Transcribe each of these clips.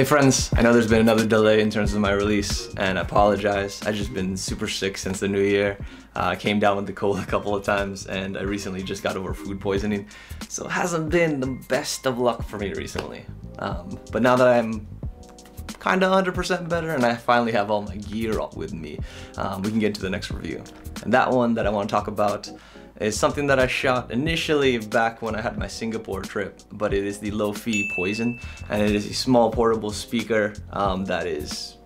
Hey friends, I know there's been another delay in terms of my release, and I apologize. I've just been super sick since the new year. I came down with the cold a couple of times, and I recently just got over food poisoning, so it hasn't been the best of luck for me recently. But now that I'm kinda 100% better and I finally have all my gear with me, we can get into the next review. And that one that I want to talk about is something that I shot initially back when I had my Singapore trip, but it is the Lofree Poison, and it is a small portable speaker that is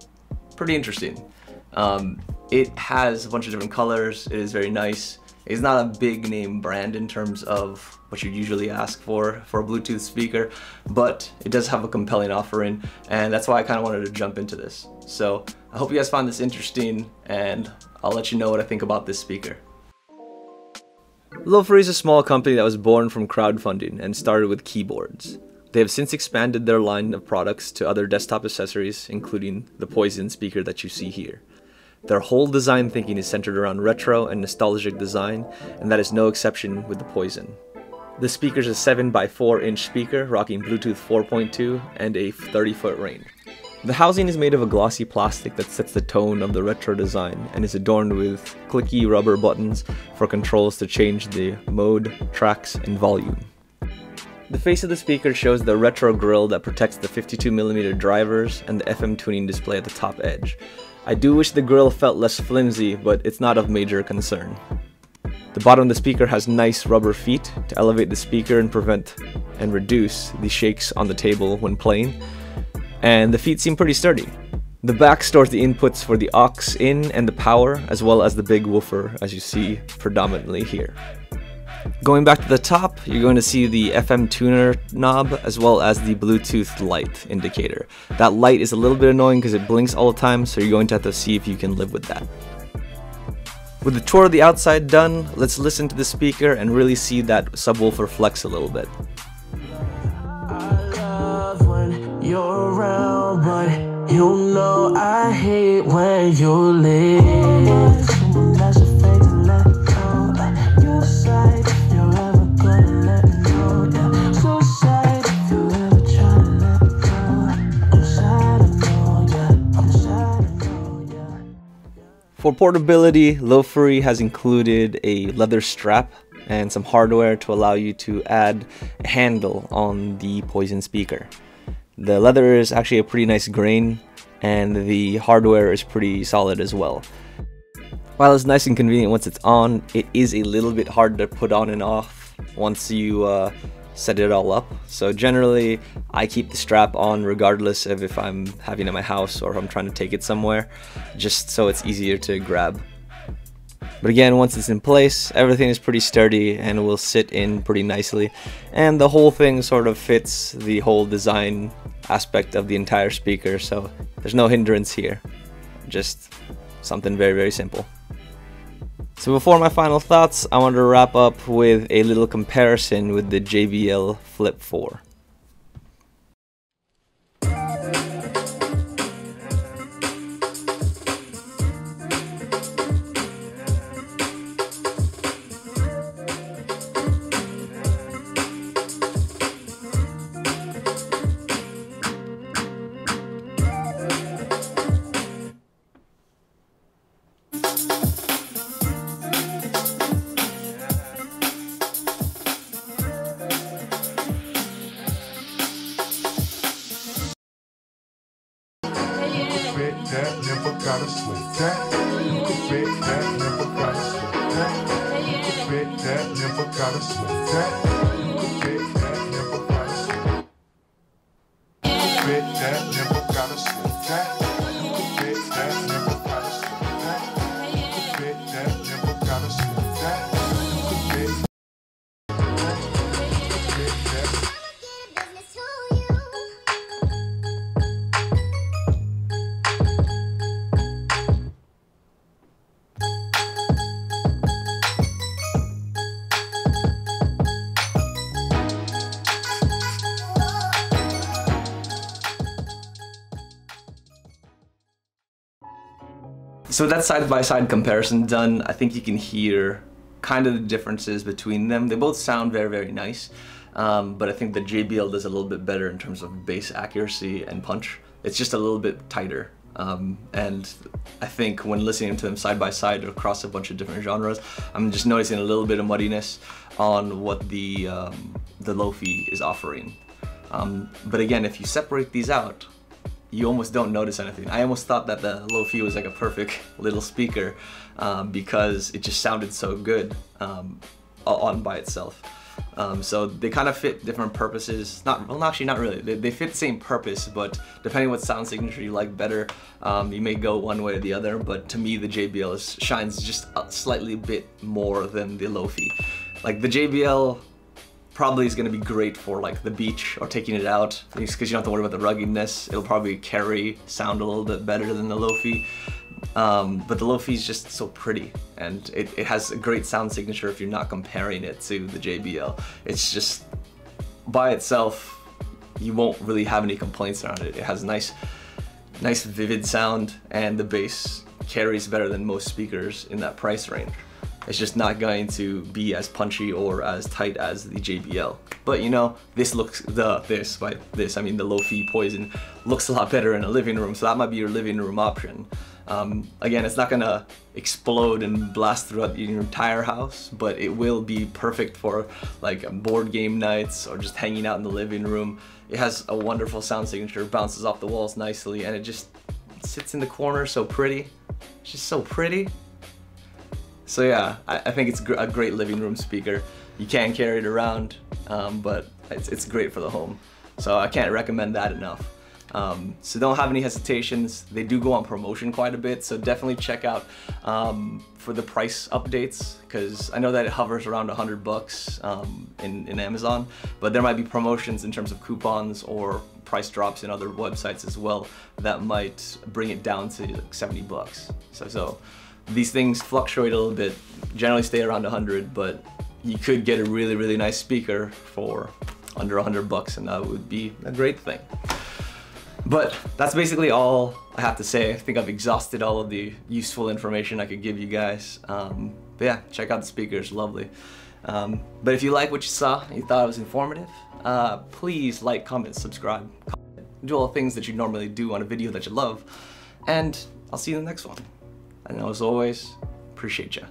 pretty interesting. It has a bunch of different colors, it is very nice. It's not a big name brand in terms of what you'd usually ask for a Bluetooth speaker, but it does have a compelling offering, and that's why I kind of wanted to jump into this. So I hope you guys find this interesting, and I'll let you know what I think about this speaker. Lofree is a small company that was born from crowdfunding and started with keyboards. They have since expanded their line of products to other desktop accessories, including the Poison speaker that you see here. Their whole design thinking is centered around retro and nostalgic design, and that is no exception with the Poison. The speaker is a 7x4-inch speaker rocking Bluetooth 4.2 and a 30-foot range. The housing is made of a glossy plastic that sets the tone of the retro design and is adorned with clicky rubber buttons for controls to change the mode, tracks, and volume. The face of the speaker shows the retro grille that protects the 52mm drivers and the FM tuning display at the top edge. I do wish the grille felt less flimsy, but it's not of major concern. The bottom of the speaker has nice rubber feet to elevate the speaker and prevent and reduce the shakes on the table when playing. And the feet seem pretty sturdy. The back stores the inputs for the aux in and the power, as well as the big woofer, as you see predominantly here. Going back to the top, you're going to see the FM tuner knob, as well as the Bluetooth light indicator. That light is a little bit annoying because it blinks all the time, so you're going to have to see if you can live with that. With the tour of the outside done, let's listen to the speaker and really see that subwoofer flex a little bit. You're around, but you know I hate when you leave. That's a fate to let go. You decide if you're ever gonna let me know. Yeah. So sad if you ever try to let go. I'm sad, I know, yeah. I'm sad, I know, yeah. For portability, Lofree has included a leather strap and some hardware to allow you to add a handle on the Poison speaker. The leather is actually a pretty nice grain, and the hardware is pretty solid as well. While it's nice and convenient once it's on, it is a little bit hard to put on and off once you set it all up. So generally, I keep the strap on regardless of if I'm having it at my house or if I'm trying to take it somewhere, just so it's easier to grab. But again, once it's in place, everything is pretty sturdy and will sit in pretty nicely. And the whole thing sort of fits the whole design aspect of the entire speaker, so there's no hindrance here. Just something very, very simple. So before my final thoughts, I want to wrap up with a little comparison with the JBL Flip 4. That never gotta sweat that. You can bet that never gotta sweat that. You can bet that never gotta sweat that. You can bet that never gotta sweat. You can bet that never gotta sweat that. You can bet that never gotta sweat that. You can bet that never gotta sweat that. You can bet that. So that side-by-side comparison done, I think you can hear kind of the differences between them. They both sound very, very nice. but I think the JBL does a little bit better in terms of bass accuracy and punch. It's just a little bit tighter. And I think when listening to them side by side across a bunch of different genres, I'm just noticing a little bit of muddiness on what the Lofree is offering. But again, if you separate these out, you almost don't notice anything. I almost thought that the Lofree was like a perfect little speaker because it just sounded so good on by itself. So they kind of fit different purposes. Well, actually not really. They fit the same purpose, but depending what sound signature you like better, you may go one way or the other. But to me, the JBL shines just a slightly bit more than the Lofree. Like the JBL probably is going to be great for like the beach or taking it out, because you don't have to worry about the ruggedness. It'll probably carry sound a little bit better than the Lofree. But the Lofree is just so pretty, and it has a great sound signature if you're not comparing it to the JBL. It's just, by itself, you won't really have any complaints around it. It has nice vivid sound, and the bass carries better than most speakers in that price range. It's just not going to be as punchy or as tight as the JBL. But you know, this looks, I mean the Lofree Poison looks a lot better in a living room, so that might be your living room option. Again, it's not gonna explode and blast throughout your entire house, but it will be perfect for like board game nights or just hanging out in the living room. It has a wonderful sound signature, bounces off the walls nicely, and it just sits in the corner so pretty. It's just so pretty. So yeah, I think it's a great living room speaker. You can carry it around, but it's great for the home. So I can't recommend that enough. So don't have any hesitations. They do go on promotion quite a bit, so definitely check out for the price updates, because I know that it hovers around $100 in Amazon, but there might be promotions in terms of coupons or price drops in other websites as well that might bring it down to like $70. So these things fluctuate a little bit, generally stay around 100, but you could get a really nice speaker for under $100, and that would be a great thing. But that's basically all I have to say. I think I've exhausted all of the useful information I could give you guys. But yeah, check out the speakers, lovely. But if you like what you saw and you thought it was informative, please like, comment, subscribe, do all the things that you normally do on a video that you love, and I'll see you in the next one. And as always, appreciate ya.